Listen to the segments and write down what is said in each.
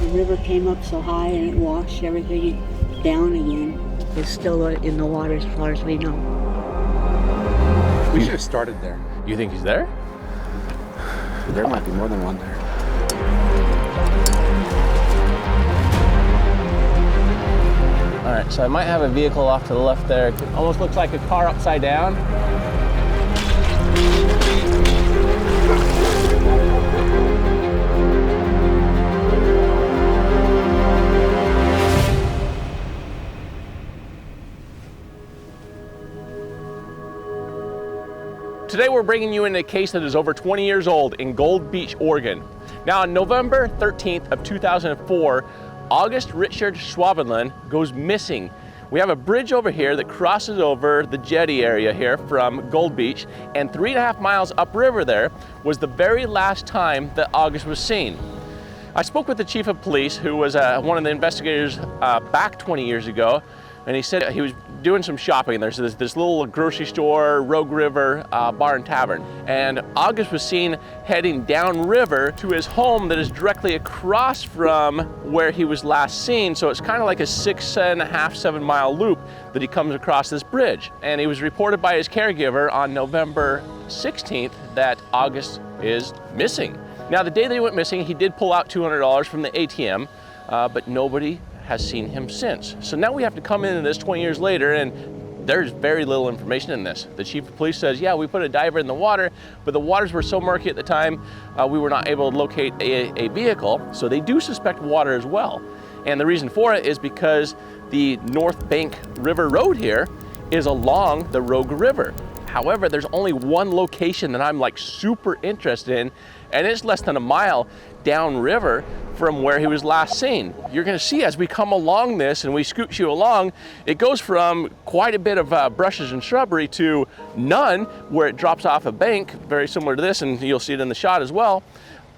The river came up so high and it washed everything down again. It's still in the water as far as we know. We should have started there. You think he's there? There might be more than one there. All right, so I might have a vehicle off to the left there. It almost looks like a car upside down. Today we're bringing you in a case that is over 20 years old in Gold Beach, Oregon. Now on November 13th of 2004, August Richard Schwabenland goes missing. We have a bridge over here that crosses over the jetty area here from Gold Beach, and 3.5 miles upriver there was the very last time that August was seen. I spoke with the chief of police, who was one of the investigators back 20 years ago, and he said he was doing some shopping. There's this little grocery store, Rogue River bar and tavern. And August was seen heading downriver to his home that is directly across from where he was last seen. So it's kind of like a 6.5, 7 mile loop that he comes across this bridge. And he was reported by his caregiver on November 16th that August is missing. Now, the day that he went missing, he did pull out $200 from the ATM, but nobody has seen him since. So now we have to come into this 20 years later, and there's very little information in this. The chief of police says, yeah, we put a diver in the water, but the waters were so murky at the time, we were not able to locate a vehicle. So they do suspect water as well. And the reason for it is because the North Bank River Road here is along the Rogue River. However, there's only one location that I'm like super interested in, and it's less than a mile downriver from where he was last seen. You're gonna see as we come along this and we scooch you along, it goes from quite a bit of brushes and shrubbery to none, where it drops off a bank, very similar to this, and you'll see it in the shot as well.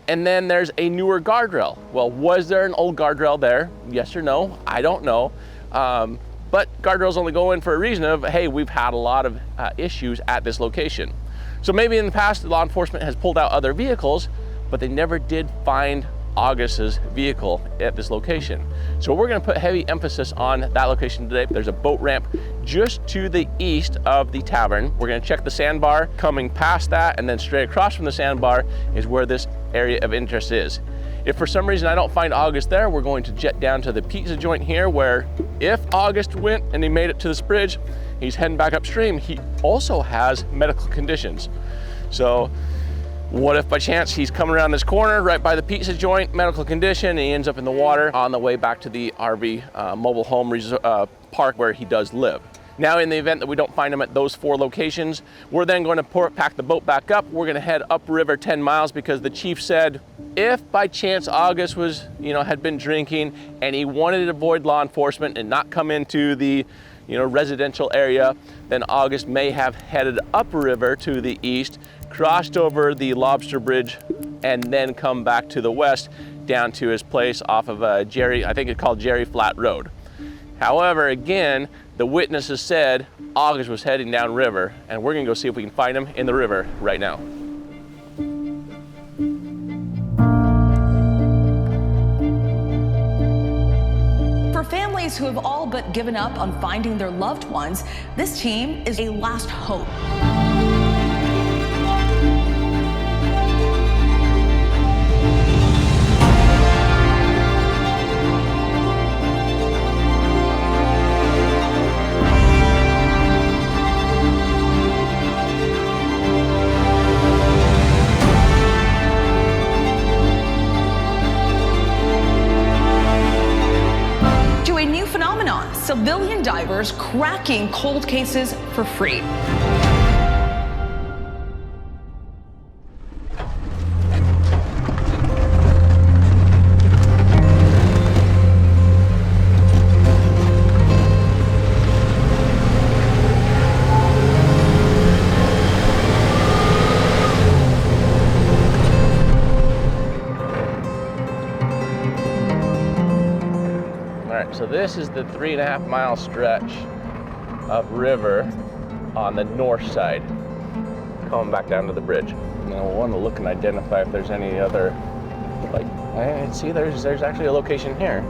And then there's a newer guardrail. Well, was there an old guardrail there? Yes or no? I don't know. But guardrails only go in for a reason of, hey, we've had a lot of issues at this location. So maybe in the past, law enforcement has pulled out other vehicles, but they never did find August's vehicle at this location. So we're gonna put heavy emphasis on that location today. There's a boat ramp just to the east of the tavern. We're gonna check the sandbar coming past that, and then straight across from the sandbar is where this area of interest is. If for some reason I don't find August there, we're going to jet down to the pizza joint here, where if August went and he made it to this bridge, he's heading back upstream. He also has medical conditions. So what if by chance he's coming around this corner right by the pizza joint, medical condition, and he ends up in the water on the way back to the RV mobile home park where he does live. Now, in the event that we don't find him at those 4 locations, we're then going to pack the boat back up. We're gonna head upriver 10 miles because the chief said if by chance August was, had been drinking and he wanted to avoid law enforcement and not come into the, residential area, then August may have headed upriver to the east, crossed over the Lobster Bridge, and then come back to the west down to his place off of Jerry, I think it's called Jerry Flat Road. However, again, the witnesses said August was heading downriver, and we're gonna go see if we can find him in the river right now. For families who have all but given up on finding their loved ones, this team is a last hope. Civilian divers cracking cold cases for free. So this is the 3.5 mile stretch of river on the north side, coming back down to the bridge. Now we'll want to look and identify if there's any other like And see, there's actually a location here.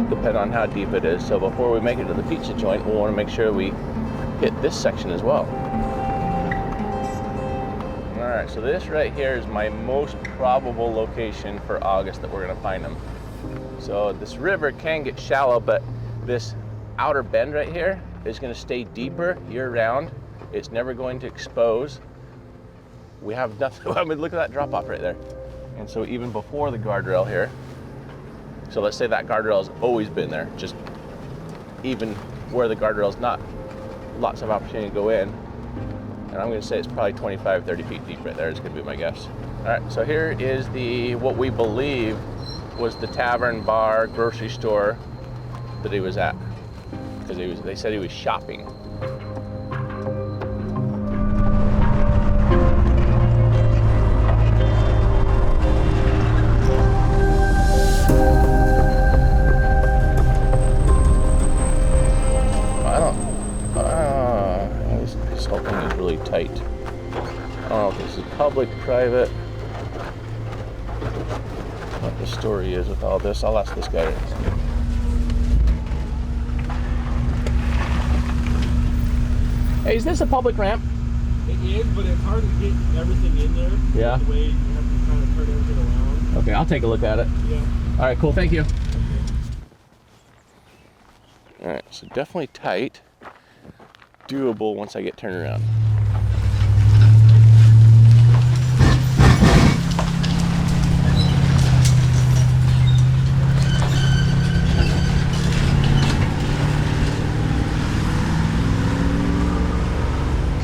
Depending on how deep it is. So before we make it to the pizza joint, we'll want to make sure we hit this section as well. All right, so this right here is my most probable location for August that we're going to find him. So this river can get shallow, but this outer bend right here is going to stay deeper year round. It's never going to expose. We have nothing. I mean, look at that drop off right there. And so even before the guardrail here, so let's say that guardrail has always been there, just even where the guardrail's not, lots of opportunity to go in. And I'm going to say it's probably 25, 30 feet deep right there is going to be my guess. All right, so here is what we believe was the tavern, bar, grocery store that he was at. Because they said he was shopping. This whole thing is really tight. I don't know if this is public, private, what the story is with all this. I'll ask this guy. Hey, is this a public ramp? It is, but it's hard to get everything in there. Yeah. The way you have to kind of turn everything around. Okay, I'll take a look at it. Yeah. All right, cool, thank you. All right, so definitely tight. Doable once I get turned around.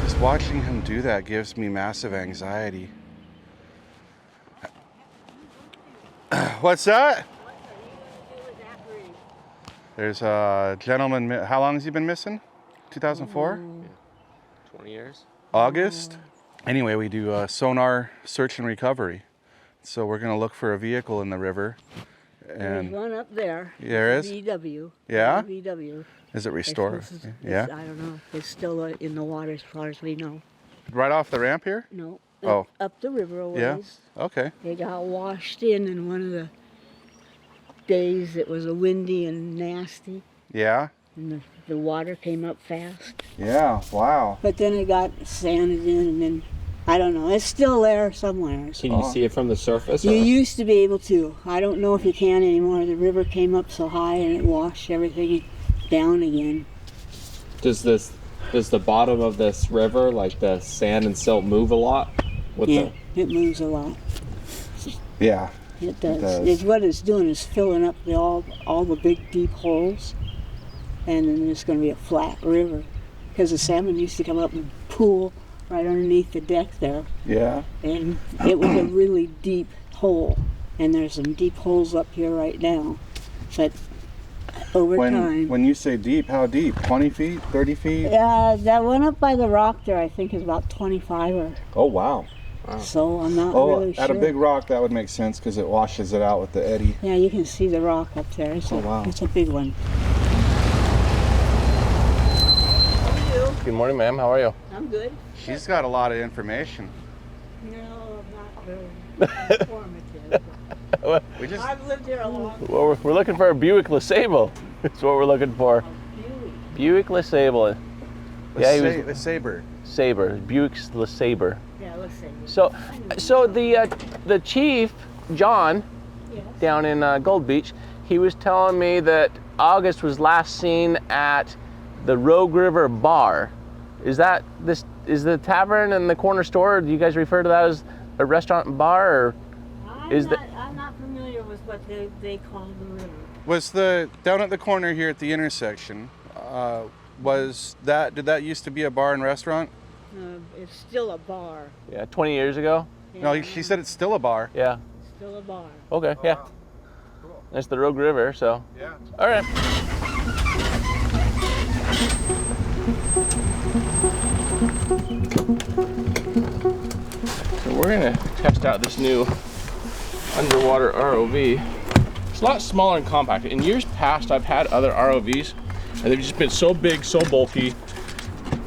Just watching him do that gives me massive anxiety. What's that? There's a gentleman. How long has he been missing? 2004? 20 years. August? Anyway, we do sonar search and recovery. So we're going to look for a vehicle in the river. There's one up there. There is? VW. Yeah? VW. Is it restored? I don't know. It's still in the water as far as we know. Right off the ramp here? No. Oh. Up the river a ways. Yeah? Okay. They got washed in one of the days it was windy and nasty. Yeah? And the water came up fast. Yeah, wow. But then it got sanded in, and then, I don't know, it's still there somewhere. Can you see it from the surface? You used to be able to. I don't know if you can anymore. The river came up so high and it washed everything down again. Does the bottom of this river, like the sand and silt, move a lot? It moves a lot. Yeah. It does. It does. It's what it's doing is filling up all the big deep holes, and then there's going to be a flat river, because the salmon used to come up and pool right underneath the deck there. Yeah. And it was a really deep hole, and there's some deep holes up here right now. But over time. When you say deep, how deep? 20 feet? 30 feet? That one up by the rock there, I think, is about 25 or. Oh, wow. So I'm not really sure. At a big rock, that would make sense because it washes it out with the eddy. Yeah, you can see the rock up there. It's a big one. Good morning, ma'am. How are you? I'm good. She's got a lot of information. No, not very informative. I've lived here a long time. Well, we're looking for a Buick LeSabre. That's what we're looking for. Buick LeSabre. Yeah, he was LeSabre. Sabre. Buick's LeSabre. Yeah, let's see. So the chief, John, down in Gold Beach, he was telling me that August was last seen at the Rogue River Bar. Is the tavern and the corner store? Do you guys refer to that as a restaurant and bar, or I'm not familiar with what they call the river. Down at the corner here at the intersection? Did that used to be a bar and restaurant? It's still a bar. Yeah, 20 years ago. Yeah, No, she said it's still a bar. Yeah. It's still a bar. Okay. Yeah. Cool. That's the Rogue River. So. Yeah. All right. So we're gonna test out this new underwater ROV. It's a lot smaller and compact. In years past, I've had other ROVs, and they've just been so big, so bulky.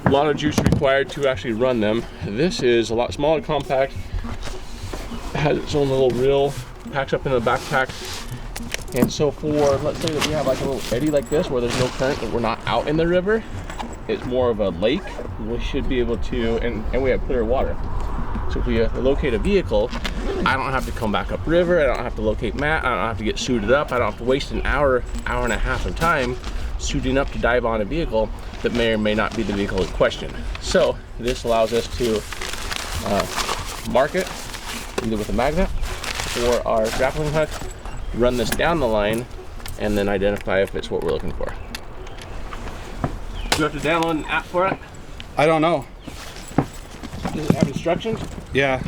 A lot of juice required to actually run them. This is a lot smaller and compact. It has its own little reel. packs up in the backpack. And so for, let's say that we have like a little eddy like this where there's no current, that we're not out in the river, it's more of a lake, we should be able to, and we have clear water. So if we locate a vehicle, I don't have to come back up river, I don't have to locate Matt, I don't have to get suited up, I don't have to waste an hour and a half of time suiting up to dive on a vehicle that may or may not be the vehicle in question. So this allows us to mark it either with a magnet or our grappling hook, run this down the line, and then identify if it's what we're looking for. Do you have to download an app for it? I don't know. Does it have instructions? Yeah.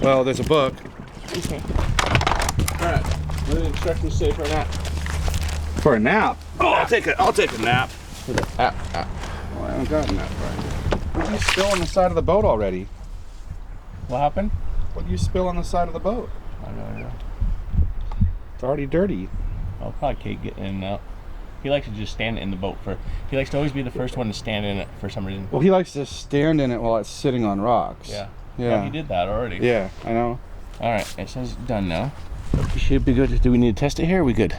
Well, there's a book. Okay. Alright, what do the instructions say for an app? For a nap? Oh, I'll take a nap. For the app. Oh, I haven't gotten that far. What did you spill on the side of the boat already? What happened? What did you spill on the side of the boat? I don't know. It's already dirty. Oh, probably Kate getting in and out. He likes to just stand in the boat he likes to always be the first one to stand in it for some reason. Well, he likes to stand in it while it's sitting on rocks. Yeah. Yeah. He did that already. Yeah, I know. Alright, it says done now. We should be good. Do we need to test it here? Are we good?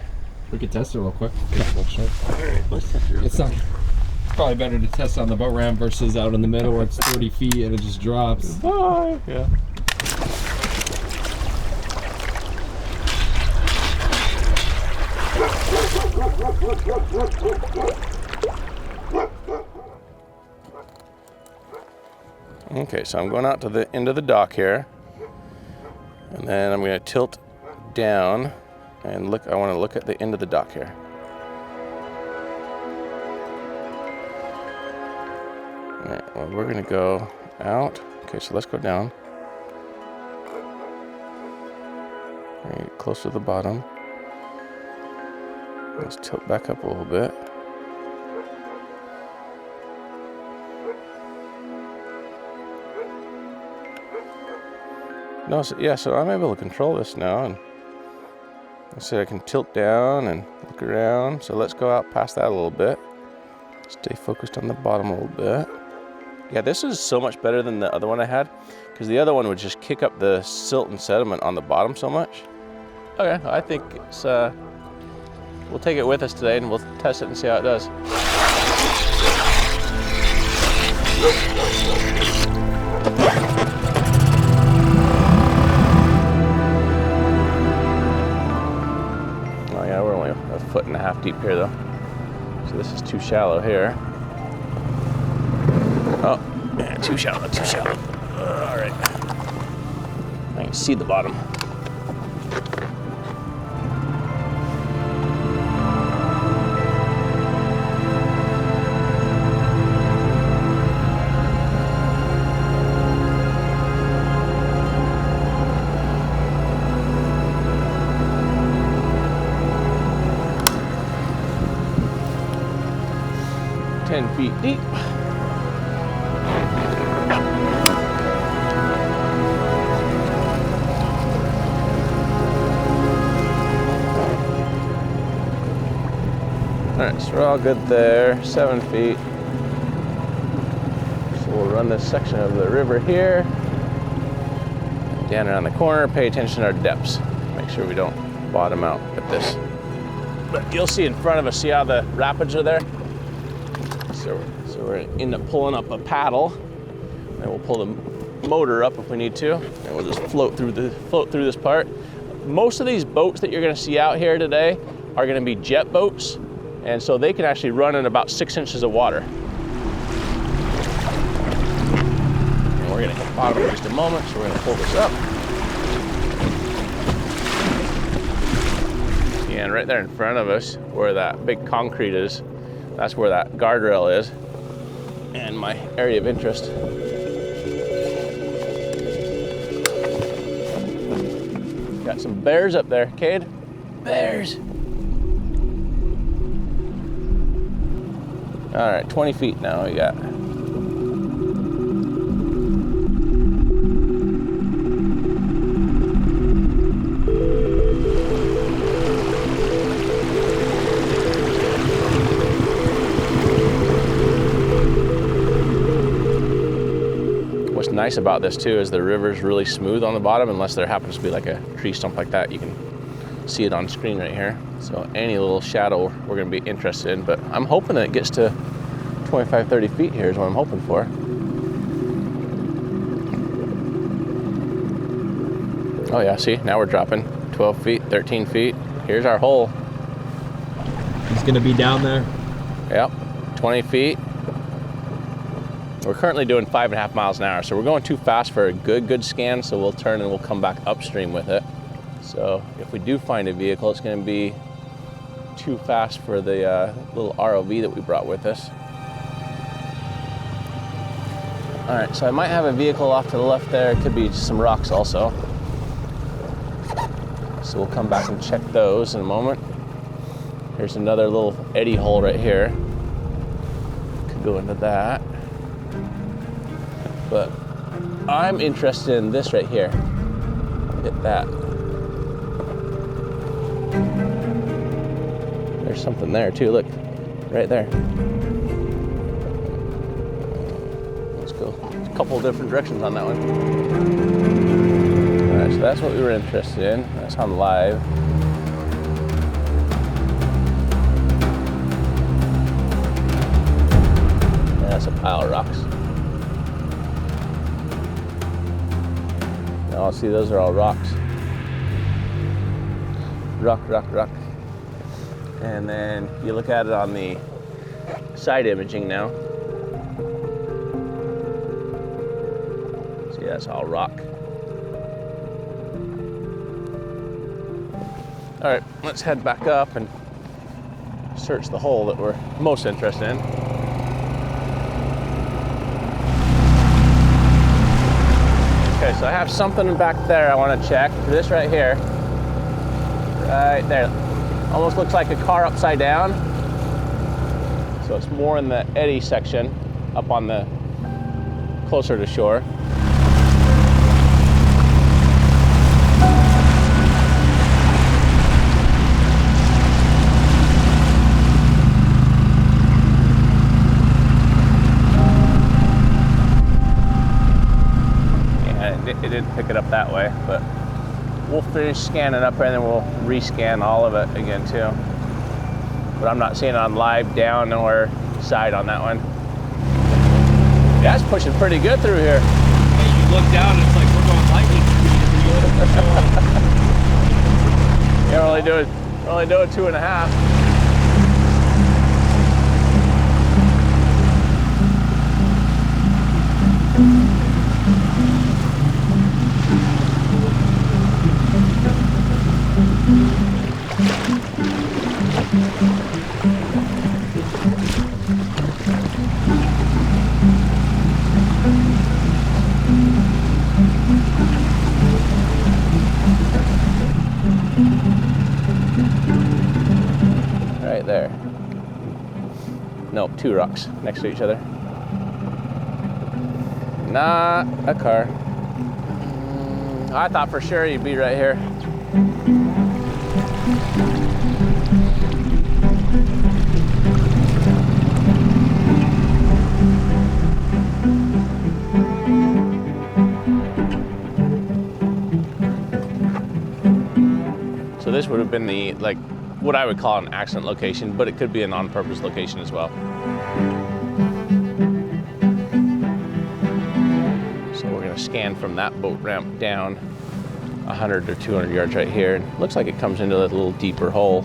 We could test it real quick. Alright, let's test it. It's not probably better to test on the boat ramp versus out in the middle where it's 30 feet and it just drops. Bye. Yeah. Okay, so I'm going out to the end of the dock here, and then I'm going to tilt down and look. I want to look at the end of the dock here. All right, well, we're going to go out. Okay, so let's go down. Right, close to the bottom. Let's tilt back up a little bit. No, so, yeah, so I'm able to control this now, and I said I can tilt down and look around. So let's go out past that a little bit. Stay focused on the bottom a little bit. Yeah, this is so much better than the other one I had, because the other one would just kick up the silt and sediment on the bottom so much. Okay, I think it's, we'll take it with us today and we'll test it and see how it does. Oh yeah, we're only a 1.5 feet deep here though. So this is too shallow here. Oh, yeah, too shallow, too shallow. All right. I can see the bottom. Feet deep. Alright, so we're all good there. 7 feet. So we'll run this section of the river here. Down around the corner, pay attention to our depths. Make sure we don't bottom out at this. But you'll see in front of us, see how the rapids are there? So we're going to end up pulling up a paddle, and we'll pull the motor up if we need to, and we'll just float through this part. Most of these boats that you're going to see out here today are going to be jet boats, and so they can actually run in about 6 inches of water. And we're going to hit bottom in just a moment, so we're going to pull this up. And right there in front of us, where that big concrete is, that's where that guardrail is, and my area of interest. Got some bears up there, Cade. Bears. All right, 20 feet now we got. nice about this too is the river's really smooth on the bottom, unless there happens to be like a tree stump like that. You can see it on screen right here. So any little shadow we're gonna be interested in, but I'm hoping that it gets to 25, 30 feet here is what I'm hoping for. Oh yeah, see, now we're dropping 12 feet, 13 feet. Here's our hole. He's gonna be down there. Yep, 20 feet. We're currently doing 5.5 miles an hour, so we're going too fast for a good scan, so we'll turn and we'll come back upstream with it. So if we do find a vehicle, it's gonna be too fast for the little ROV that we brought with us. All right, so I might have a vehicle off to the left there. It could be just some rocks also. So we'll come back and check those in a moment. Here's another little eddy hole right here. Could go into that. But I'm interested in this right here. Look at that. There's something there too, look, right there. Let's go a couple of different directions on that one. All right, so that's what we were interested in. That's on live. Yeah, that's a pile of rocks. Oh, see, those are all rocks. Rock. And then you look at it on the side imaging now. See, that's all rock. All right, let's head back up and search the hole that we're most interested in. Okay, so I have something back there I want to check. This right here. Right there. Almost looks like a car upside down. So it's more in the eddy section, up on the closer to shore. It didn't pick it up that way, but we'll finish scanning up here and then we'll rescan all of it again too. But I'm not seeing it on live down or side on that one. Yeah, it's pushing pretty good through here. Hey, you look down and it's like we're going lightning speed. Yeah, we're only doing 2.5. Right there. Nope, 2 rocks next to each other. Not a car. I thought for sure you'd be right here. So this would have been the, like, what I would call an accident location, but it could be an on-purpose location as well. So we're gonna scan from that boat ramp down 100 or 200 yards right here. And looks like it comes into a little deeper hole.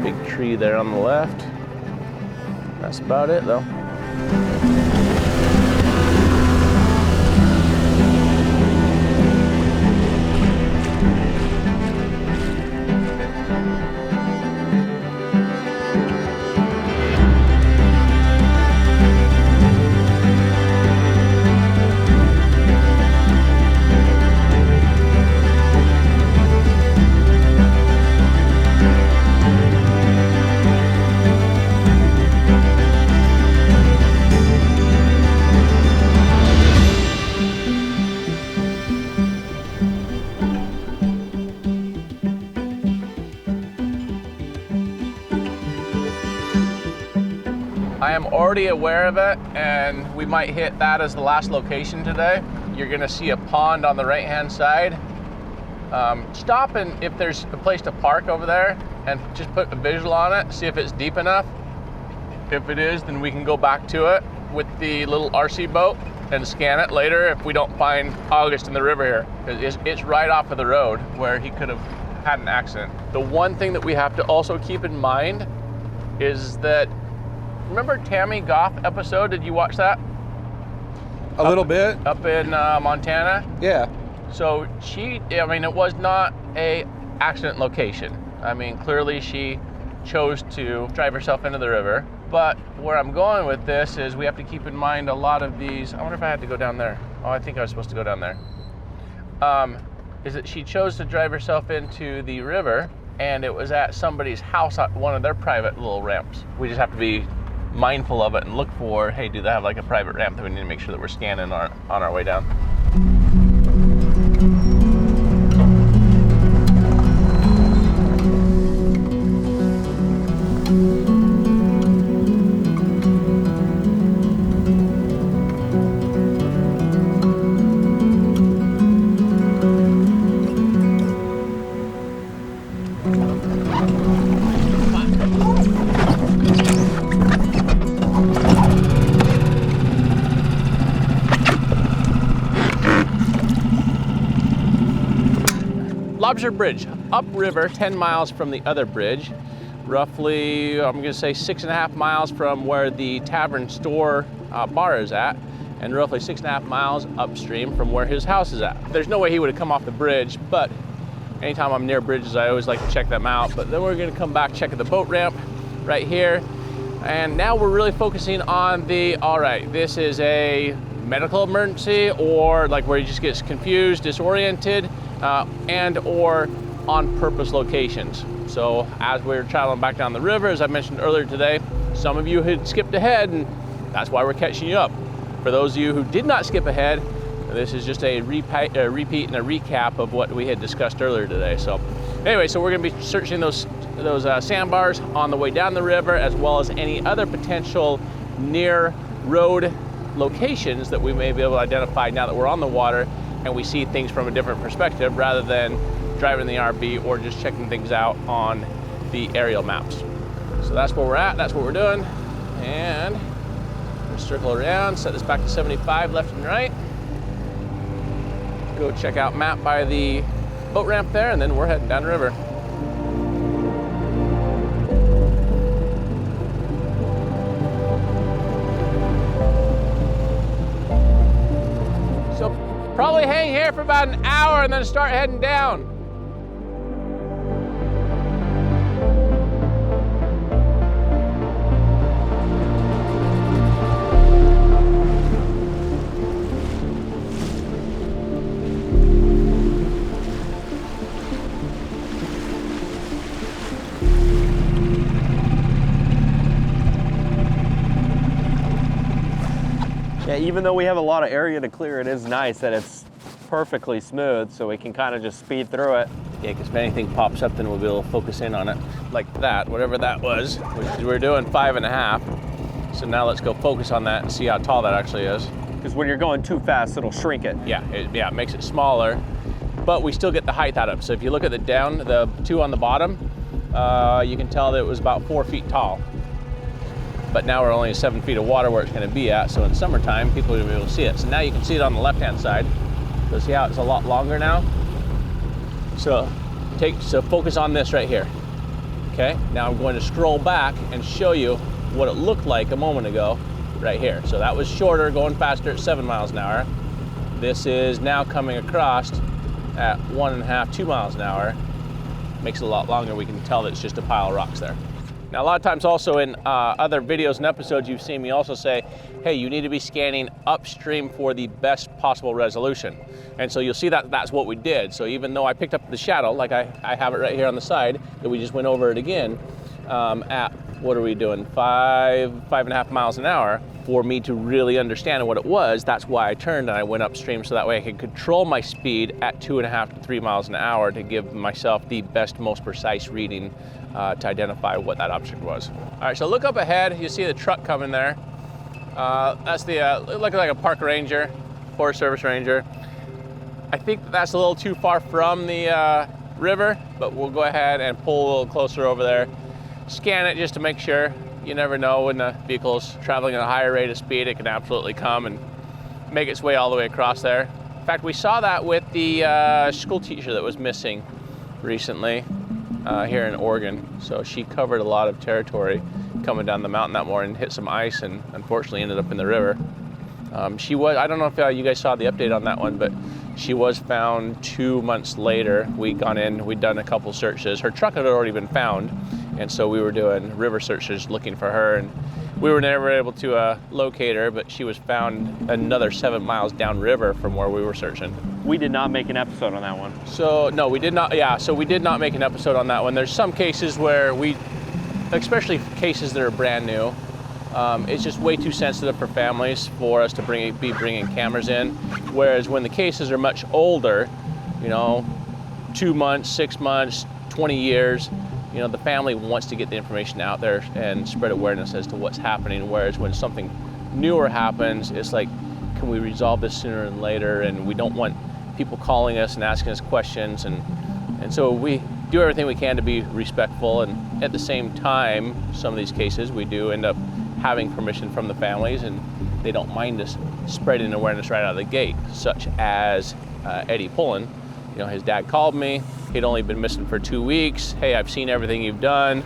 Big tree there on the left. That's about it though. I'm already aware of it, and we might hit that as the last location today. You're gonna see a pond on the right-hand side. Stop, and if there's a place to park over there, and just put a visual on it, see if it's deep enough. If it is, then we can go back to it with the little RC boat and scan it later if we don't find August in the river here. Because it's right off of the road where he could have had an accident. The one thing that we have to also keep in mind is that, remember Tammy Goff episode? Did you watch that? A little bit. Up in Montana? Yeah. So it was not a accident location. I mean, clearly she chose to drive herself into the river. But where I'm going with this is we have to keep in mind a lot of these. I wonder if I had to go down there. Oh, I think I was supposed to go down there. Is that she chose to drive herself into the river, and it was at somebody's house at one of their private little ramps. We just have to be mindful of it and look for, hey, do they have like a private ramp that we need to make sure that we're scanning on our way down. Lobster Bridge, upriver, 10 miles from the other bridge, roughly, I'm gonna say 6.5 miles from where the tavern store bar is at, and roughly 6.5 miles upstream from where his house is at. There's no way he would have come off the bridge, but anytime I'm near bridges, I always like to check them out. But then we're gonna come back, check the boat ramp right here. And now we're really focusing on all right, this is a medical emergency, or like where he just gets confused, disoriented, and or on purpose locations. So as we're traveling back down the river, as I mentioned earlier today, some of you had skipped ahead, and that's why we're catching you up. For those of you who did not skip ahead, this is just a repeat and a recap of what we had discussed earlier today. So anyway, so we're gonna be searching those sandbars on the way down the river, as well as any other potential near road locations that we may be able to identify now that we're on the water and we see things from a different perspective rather than driving the RV or just checking things out on the aerial maps. So that's where we're at, that's what we're doing. And we'll circle around, set this back to 75 left and right. Go check out map by the boat ramp there, and then we're heading down the river. So probably hang here for about an hour and then start heading down. Yeah, even though we have a lot of area to clear, it is nice that it's perfectly smooth, so we can kind of just speed through it. Yeah, because if anything pops up, then we'll be able to focus in on it. Like that, whatever that was, which we're doing 5.5. So now let's go focus on that and see how tall that actually is. Because when you're going too fast, it'll shrink it. Yeah, it makes it smaller, but we still get the height out of it. So if you look at the two on the bottom, you can tell that it was about 4 feet tall. But now we're only 7 feet of water where it's going to be at, so in summertime, people will be able to see it. So now you can see it on the left-hand side. So see how it's a lot longer now? So focus on this right here. Okay, now I'm going to scroll back and show you what it looked like a moment ago right here. So that was shorter, going faster at 7 miles an hour. This is now coming across at 1.5, 2 miles an hour. Makes it a lot longer. We can tell that it's just a pile of rocks there. Now, a lot of times also in other videos and episodes, you've seen me also say, hey, you need to be scanning upstream for the best possible resolution. And so you'll see that that's what we did. So even though I picked up the shadow, like I have it right here on the side, that we just went over it again, at, what are we doing, 5.5 miles an hour, for me to really understand what it was, that's why I turned and I went upstream, so that way I could control my speed at 2.5 to 3 miles an hour to give myself the best, most precise reading to identify what that object was. All right, so look up ahead. You see the truck coming there. That's the, looking like a park ranger, Forest Service ranger. I think that's a little too far from the river, but we'll go ahead and pull a little closer over there. Scan it just to make sure. You never know when the vehicle's traveling at a higher rate of speed, it can absolutely come and make its way all the way across there. In fact, we saw that with the school teacher that was missing recently here in Oregon. So she covered a lot of territory coming down the mountain that morning, hit some ice, and unfortunately ended up in the river. She was, I don't know if you guys saw the update on that one, but she was found 2 months later. We'd gone in, we'd done a couple searches. Her truck had already been found, and so we were doing river searches looking for her, and we were never able to locate her, but she was found another 7 miles downriver from where we were searching. We did not make an episode on that one. So, no, we did not, yeah, so we did not make an episode on that one. There's some cases where especially cases that are brand new, it's just way too sensitive for families for us to be bringing cameras in. Whereas when the cases are much older, 2 months, 6 months, 20 years, the family wants to get the information out there and spread awareness as to what's happening. Whereas when something newer happens, it's like, can we resolve this sooner than later? And we don't want people calling us and asking us questions. And so we do everything we can to be respectful. And at the same time, some of these cases, we do end up having permission from the families, and they don't mind us spreading awareness right out of the gate, such as Eddie Pullen. His dad called me. He'd only been missing for 2 weeks. Hey, I've seen everything you've done.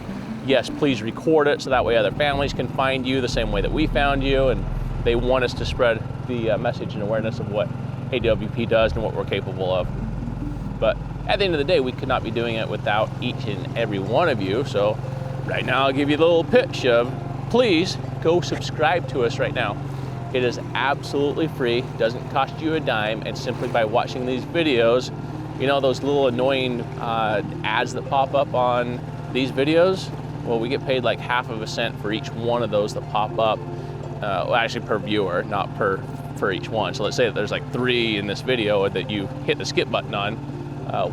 Yes, please record it so that way other families can find you the same way that we found you. And they want us to spread the message and awareness of what AWP does and what we're capable of. But at the end of the day, we could not be doing it without each and every one of you. So right now, I'll give you the little pitch of, please go subscribe to us right now. It is absolutely free, doesn't cost you a dime, and simply by watching these videos, those little annoying ads that pop up on these videos, well, we get paid like 1/2 cent for each one of those that pop up. Well, actually per viewer, not for each one. So let's say that there's like 3 in this video that you hit the skip button on,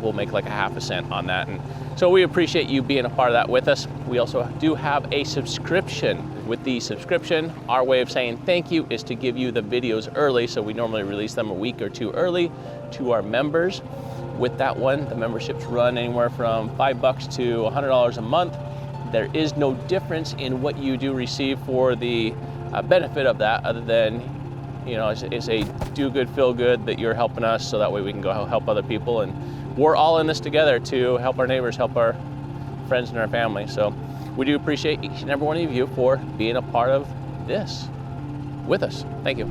we'll make like 1/2 cent on that. And so we appreciate you being a part of that with us. We also do have a subscription. With the subscription, our way of saying thank you is to give you the videos early. So we normally release them a week or 2 early to our members. With that one, the memberships run anywhere from $5 to $100 a month. There is no difference in what you do receive for the benefit of that, other than, it's a do good, feel good that you're helping us, so that way we can go help other people. And we're all in this together to help our neighbors, help our friends and our family. So we do appreciate each and every one of you for being a part of this with us. Thank you.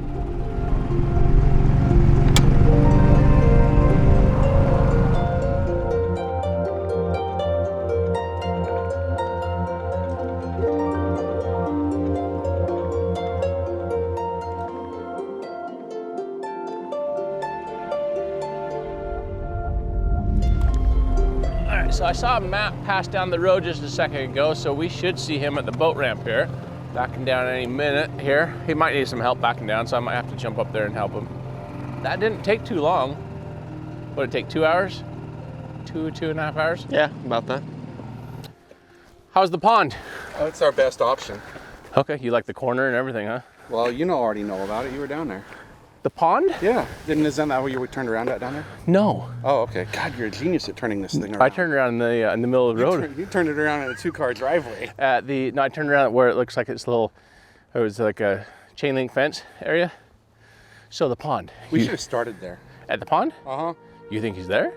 So I saw Matt pass down the road just a second ago, so we should see him at the boat ramp here. Backing down any minute here. He might need some help backing down, so I might have to jump up there and help him. That didn't take too long. What did it take, 2 hours? 2.5 hours? Yeah, about that. How's the pond? Oh, it's our best option. Okay, you like the corner and everything, huh? Well, already know about it. You were down there. The pond? Yeah. Isn't that what you were turned around at down there? No. Oh, okay. God, you're a genius at turning this thing around. I turned around in the middle of the road. You turned it around in a 2-car driveway. I turned around where it looks like it was like a chain link fence area. So the pond. We should have started there. At the pond? Uh-huh. You think he's there?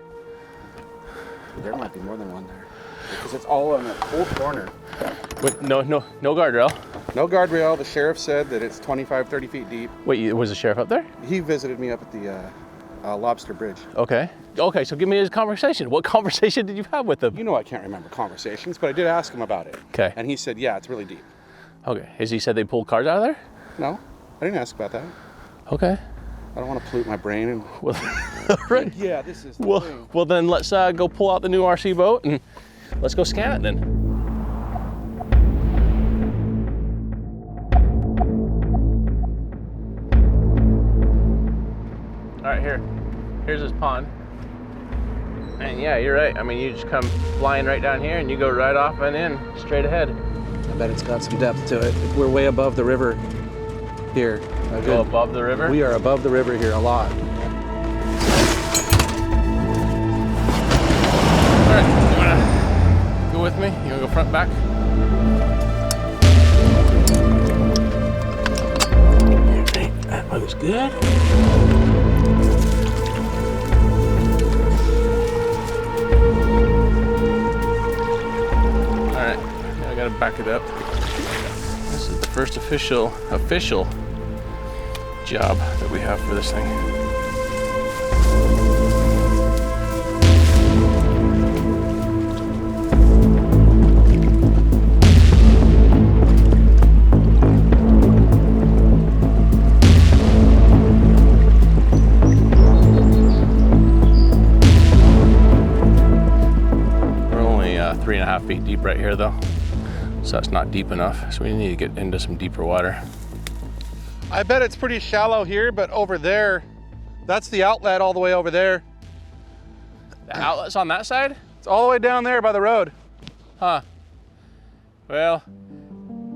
There might be more than one there. Because it's all in a cold corner. With no guardrail. No guardrail. The sheriff said that it's 25, 30 feet deep. Wait, was the sheriff up there? He visited me up at the Lobster Bridge. Okay, so give me his conversation. What conversation did you have with him? I can't remember conversations, but I did ask him about it. Okay. And he said, yeah, it's really deep. Okay, has he said they pulled cars out of there? No, I didn't ask about that. Okay. I don't want to pollute my brain. And Well, right. Yeah, this is the thing. Well, then let's go pull out the new RC boat and let's go scan it then. right, here's this pond. And yeah, you're right. I mean, you just come flying right down here and you go right off and in, straight ahead. I bet it's got some depth to it. We're way above the river here. Go above the river? We are above the river here a lot. All right, you wanna go with me? You wanna go front, back? Alright, that looks good. Alright, now I gotta back it up. This is the first official job that we have for this thing. We're only 3.5 feet deep right here though, so that's not deep enough, so we need to get into some deeper water. I bet it's pretty shallow here, but over there, that's the outlet all the way over there. The outlet's on that side? It's all the way down there by the road. Huh. Well,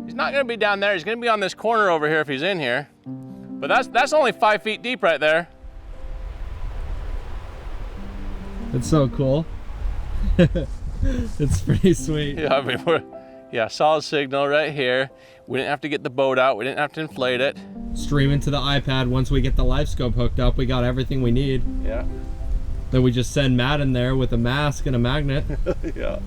he's not gonna be down there. He's gonna be on this corner over here if he's in here. But that's only 5 feet deep right there. It's so cool. It's pretty sweet. Yeah, I mean, solid signal right here. We didn't have to get the boat out. We didn't have to inflate it. Streaming to the iPad. Once we get the live scope hooked up, we got everything we need. Yeah. Then we just send Matt in there with a mask and a magnet. Yeah.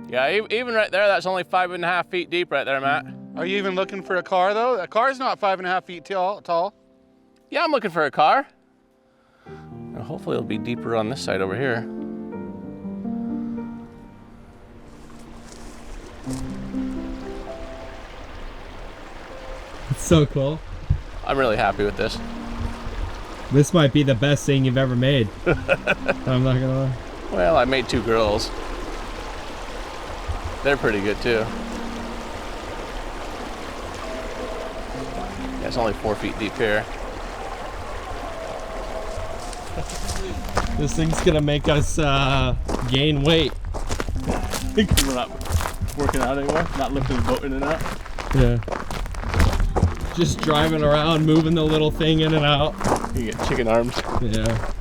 Yeah, even right there, that's only 5.5 feet deep right there, Matt. Are you even looking for a car though? A car's not 5.5 feet tall. Yeah, I'm looking for a car. And hopefully it'll be deeper on this side over here. It's so cool. I'm really happy with this. This might be the best thing you've ever made. I'm not gonna lie. Well, I made 2 girls. They're pretty good too. Yeah, it's only 4 feet deep here. This thing's gonna make us gain weight. We're not working out anymore, not lifting the boat in and out. Yeah. Just driving around, moving the little thing in and out. You get chicken arms. Yeah.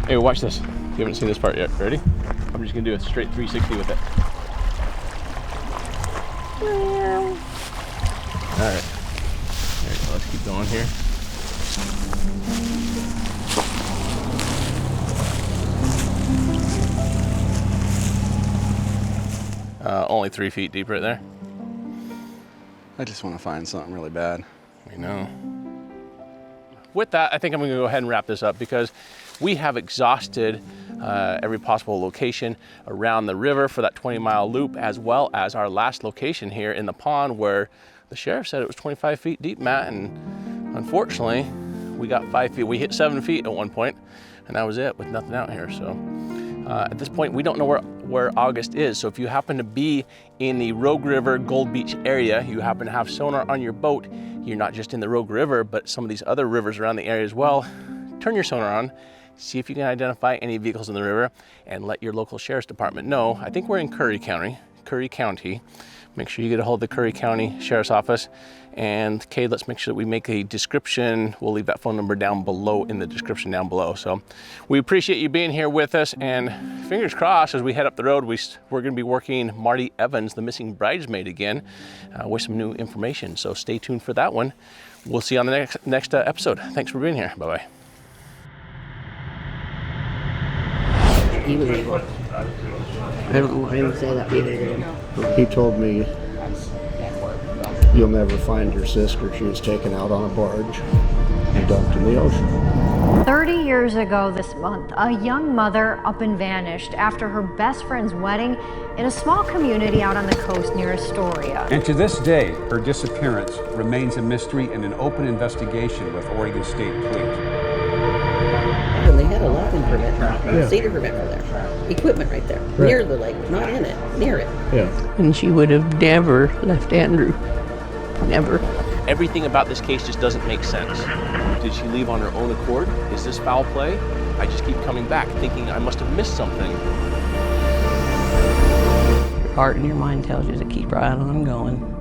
Hey, watch this. You haven't seen this part yet. Ready? I'm just gonna do a straight 360 with it. All right. There you go. Let's keep going here. Only 3 feet deep right there. I just want to find something really bad. I know. With that, I think I'm going to go ahead and wrap this up because we have exhausted every possible location around the river for that 20-mile loop, as well as our last location here in the pond where the sheriff said it was 25 feet deep, Matt, and unfortunately, we got 5 feet. We hit 7 feet at one point, and that was it with nothing out here. So at this point, we don't know where August is. So if you happen to be in the Rogue River, Gold Beach area, you happen to have sonar on your boat, you're not just in the Rogue River, but some of these other rivers around the area as well, turn your sonar on, see if you can identify any vehicles in the river, and let your local sheriff's department know. I think we're in Curry County. Make sure you get a hold of the Curry County Sheriff's Office. And Kay, let's make sure that we make a description. We'll leave that phone number down below in the description down below. So we appreciate you being here with us, and fingers crossed as we head up the road, we're gonna be working Marty Evans, the missing bridesmaid again, with some new information. So stay tuned for that one. We'll see you on the next episode. Thanks for being here. Bye-bye. Illegal. I don't know why he would say that either. He told me, you'll never find your sister. She was taken out on a barge and dumped in the ocean. 30 years ago this month, a young mother up and vanished after her best friend's wedding in a small community out on the coast near Astoria. And to this day, her disappearance remains a mystery and an open investigation with Oregon State Police. And they had a logging permit, cedar permit for there. Equipment right there, near the lake, not in it, near it. Yeah. And she would have never left Andrew. Never. Everything about this case just doesn't make sense. Did she leave on her own accord? Is this foul play? I just keep coming back thinking I must have missed something. Your heart and your mind tells you to keep right on going.